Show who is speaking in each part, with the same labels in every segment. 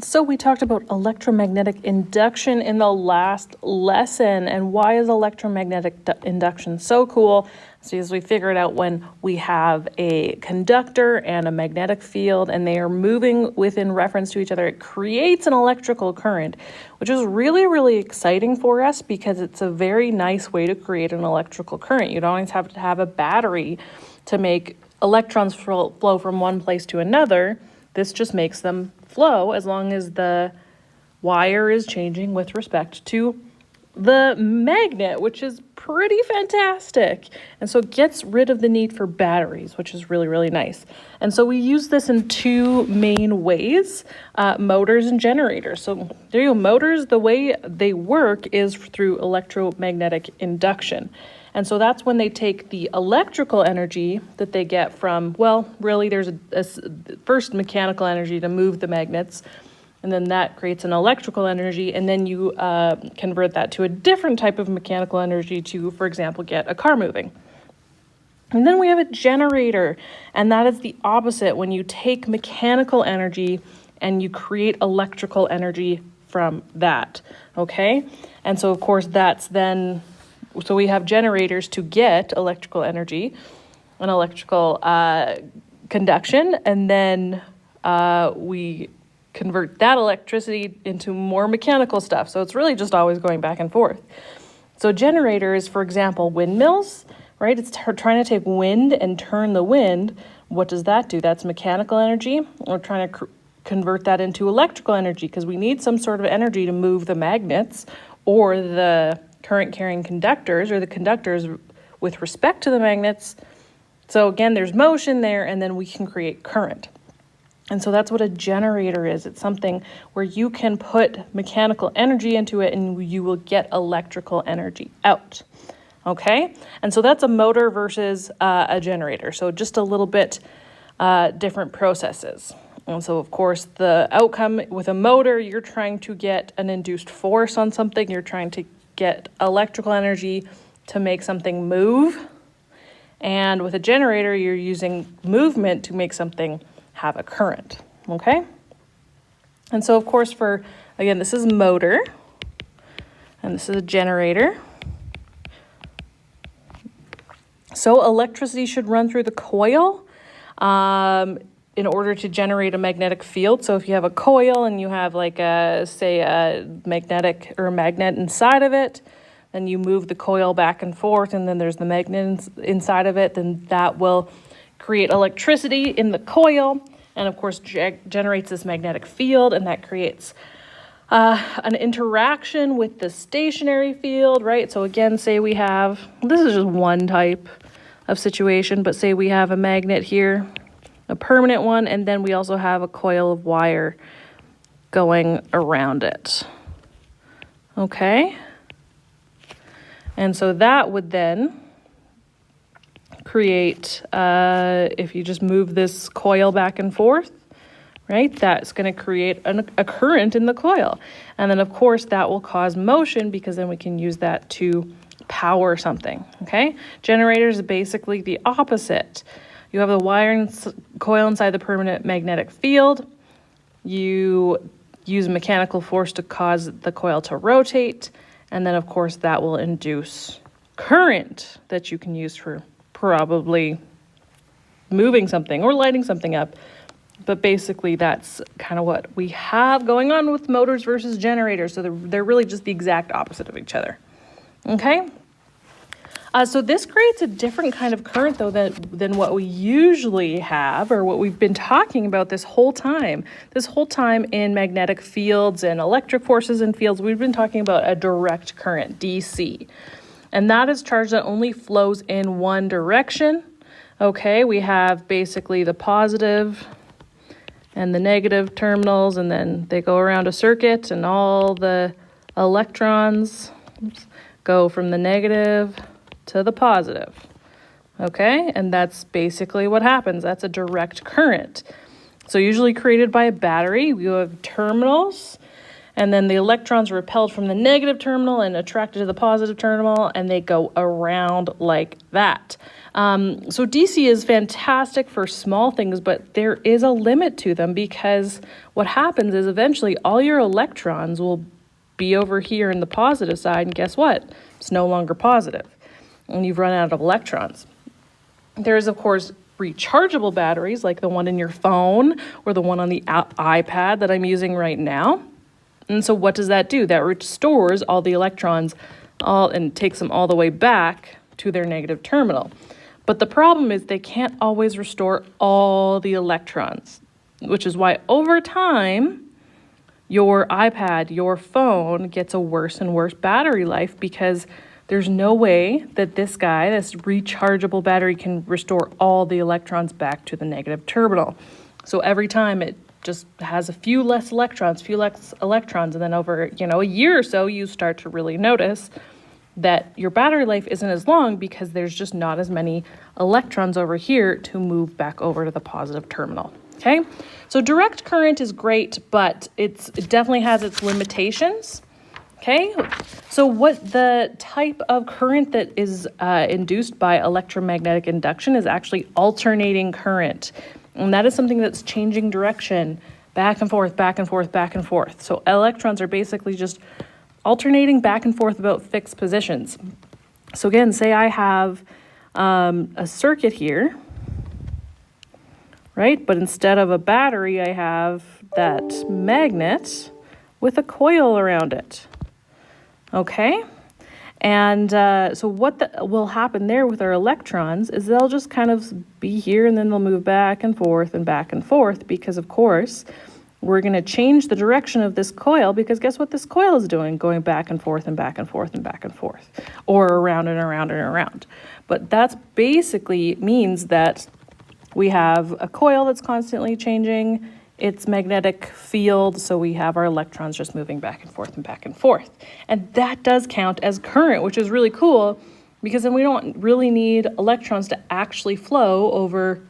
Speaker 1: So we talked about electromagnetic induction in the last lesson, and why is electromagnetic induction so cool? So as we figured out, when we have a conductor and a magnetic field and they are moving within reference to each other, it creates an electrical current, which is really, really exciting for us because it's a very nice way to create an electrical current. You don't always have to have a battery to make electrons flow from one place to another. This just makes them flow as long as the wire is changing with respect to the magnet, which is pretty fantastic. And so it gets rid of the need for batteries, which is really, really nice. And so we use this in two main ways, motors and generators. So there you go. Motors, the way they work is through electromagnetic induction. And so that's when they take the electrical energy that they get from, well, really there's a first mechanical energy to move the magnets, and then that creates an electrical energy, and then you convert that to a different type of mechanical energy to, for example, get a car moving. And then we have a generator, and that is the opposite, when you take mechanical energy and you create electrical energy from that, okay? And so, of course, that's then... So we have generators to get electrical energy and electrical conduction, and then we convert that electricity into more mechanical stuff. So it's really just always going back and forth. So generators, for example, windmills, right? It's trying to take wind and turn the wind. What does that do? That's mechanical energy. We're trying to convert that into electrical energy because we need some sort of energy to move the magnets or the current-carrying conductors, or the conductors with respect to the magnets. So again, there's motion there, and then we can create current. And so that's what a generator is. It's something where you can put mechanical energy into it and you will get electrical energy out. Okay? And so that's a motor versus a generator. So just a little bit different processes. And so, of course, the outcome with a motor, you're trying to get an induced force on something. You're trying to get electrical energy to make something move. And with a generator, you're using movement to make something have a current, okay? And so, of course, again, this is motor, and this is a generator. So electricity should run through the coil in order to generate a magnetic field. So if you have a coil and you have like a magnet inside of it, then you move the coil back and forth, and then there's the magnet inside of it, then that will create electricity in the coil, and of course generates this magnetic field, and that creates an interaction with the stationary field, right? So again, say we have, this is just one type of situation, but say we have a magnet here, a permanent one, and then we also have a coil of wire going around it. Okay? And so that would then create, if you just move this coil back and forth, right, that's going to create a current in the coil. And then, of course, that will cause motion because then we can use that to power something, okay? Generators is basically the opposite. You have the wire and coil inside the permanent magnetic field. You use mechanical force to cause the coil to rotate. And then, of course, that will induce current that you can use for probably moving something or lighting something up. But basically, that's kind of what we have going on with motors versus generators. So they're really just the exact opposite of each other. Okay? So this creates a different kind of current, though, than what we usually have, or what we've been talking about this whole time. This whole time in magnetic fields and electric forces and fields, we've been talking about a direct current, DC. And that is charge that only flows in one direction. Okay, we have basically the positive and the negative terminals, and then they go around a circuit, and all the electrons go from the negative to the positive, okay? And that's basically what happens. That's a direct current. So usually created by a battery. You have terminals, and then the electrons are repelled from the negative terminal and attracted to the positive terminal, and they go around like that. So DC is fantastic for small things, but there is a limit to them, because what happens is eventually all your electrons will be over here in the positive side, and guess what? It's no longer positive, and you've run out of electrons. There's, of course, rechargeable batteries like the one in your phone or the one on the iPad that I'm using right now. And so what does that do? That restores all the electrons and takes them all the way back to their negative terminal. But the problem is they can't always restore all the electrons, which is why over time, your iPad, your phone gets a worse and worse battery life, because there's no way that this rechargeable battery, can restore all the electrons back to the negative terminal. So every time it just has a few less electrons, and then over, a year or so, you start to really notice that your battery life isn't as long, because there's just not as many electrons over here to move back over to the positive terminal. Okay, so direct current is great, but it definitely has its limitations. Okay, so what the type of current that is induced by electromagnetic induction is actually alternating current. And that is something that's changing direction back and forth, back and forth, back and forth. So electrons are basically just alternating back and forth about fixed positions. So again, say I have a circuit here, right? But instead of a battery, I have that magnet with a coil around it. Okay, and so what will happen there with our electrons is they'll just kind of be here, and then they'll move back and forth, because of course we're going to change the direction of this coil, because guess what this coil is doing? Going back and forth and back and forth and back and forth, or around and around and around. But that's basically means that we have a coil that's constantly changing its magnetic field, so we have our electrons just moving back and forth and back and forth. And that does count as current, which is really cool, because then we don't really need electrons to actually flow over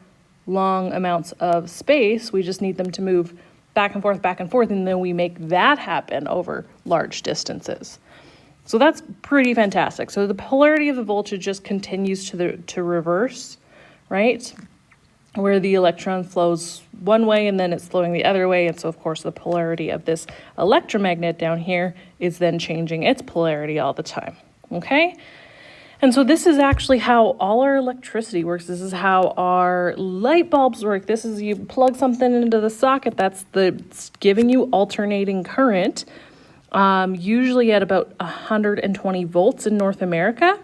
Speaker 1: long amounts of space. We just need them to move back and forth, and then we make that happen over large distances. So that's pretty fantastic. So the polarity of the voltage just continues to reverse, right? Where the electron flows one way and then it's flowing the other way. And so, of course, the polarity of this electromagnet down here is then changing its polarity all the time, okay? And so this is actually how all our electricity works. This is how our light bulbs work. This is, you plug something into the socket, it's giving you alternating current, usually at about 120 volts in North America,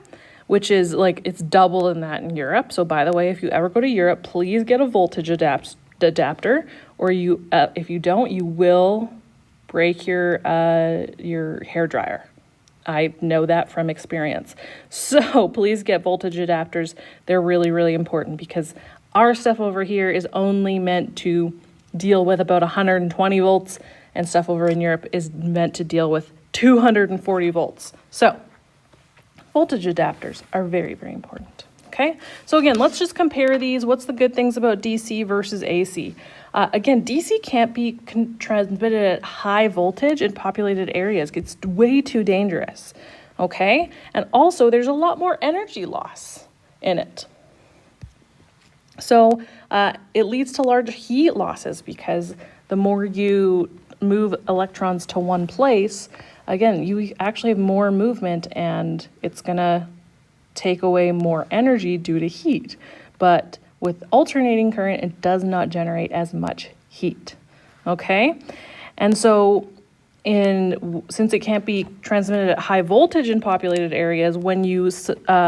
Speaker 1: which is it's double than that in Europe. So by the way, if you ever go to Europe, please get a voltage adapter, or if you don't, you will break your hair dryer. I know that from experience. So please get voltage adapters. They're really, really important, because our stuff over here is only meant to deal with about 120 volts, and stuff over in Europe is meant to deal with 240 volts. So voltage adapters are very, very important, okay? So again, let's just compare these. What's the good things about DC versus AC? Again, DC can't be transmitted at high voltage in populated areas. It's way too dangerous, okay? And also, there's a lot more energy loss in it. So it leads to large heat losses, because the more you move electrons to one place, again, you actually have more movement, and it's going to take away more energy due to heat. But with alternating current, it does not generate as much heat, okay? And so since it can't be transmitted at high voltage in populated areas, when you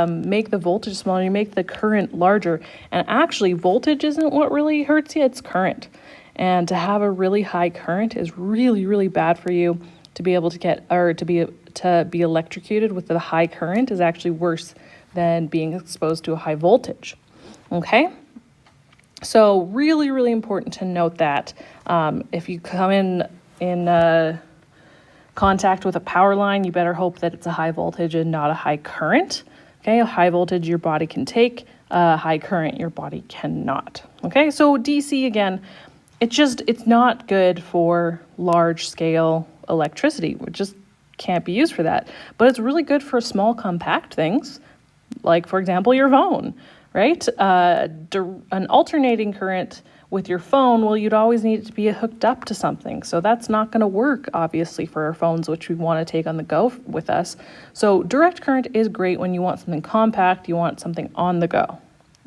Speaker 1: make the voltage smaller, you make the current larger. And actually, voltage isn't what really hurts you, it's current. And to have a really high current is really, really bad for you. To be able to be electrocuted with the high current is actually worse than being exposed to a high voltage, okay? So really, really important to note that if you come in contact with a power line, you better hope that it's a high voltage and not a high current, okay? A high voltage your body can take, high current your body cannot, okay? So DC, again, it's not good for large scale electricity. It just can't be used for that. But it's really good for small compact things, like, for example, your phone, right? An alternating current with your phone, well, you'd always need it to be hooked up to something. So that's not going to work, obviously, for our phones, which we want to take on the go with us. So direct current is great when you want something compact, you want something on the go,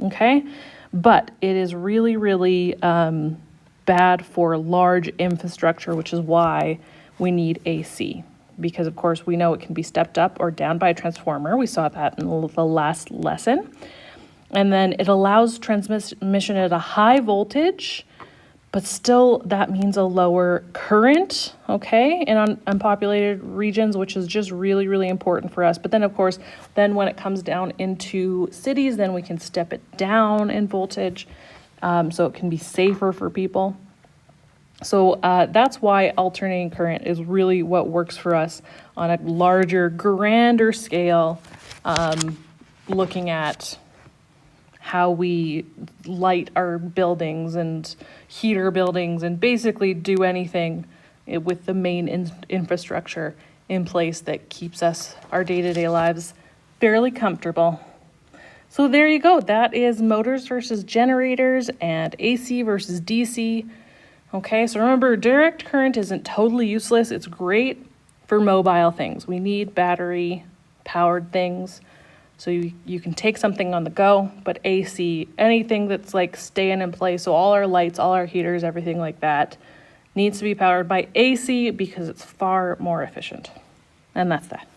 Speaker 1: okay? But it is really, really bad for large infrastructure, which is why we need AC. Because, of course, we know it can be stepped up or down by a transformer. We saw that in the last lesson. And then it allows transmission at a high voltage, but still that means a lower current, okay, in unpopulated regions, which is just really, really important for us. But then, of course, then when it comes down into cities, then we can step it down in voltage, so it can be safer for people. So that's why alternating current is really what works for us on a larger, grander scale, looking at how we light our buildings and heat our buildings and basically do anything with the main infrastructure in place that keeps us, our day-to-day lives, fairly comfortable. So there you go. That is motors versus generators and AC versus DC. Okay, so remember, direct current isn't totally useless. It's great for mobile things. We need battery-powered things. So you can take something on the go, but AC, anything that's like staying in place, so all our lights, all our heaters, everything like that, needs to be powered by AC because it's far more efficient. And that's that.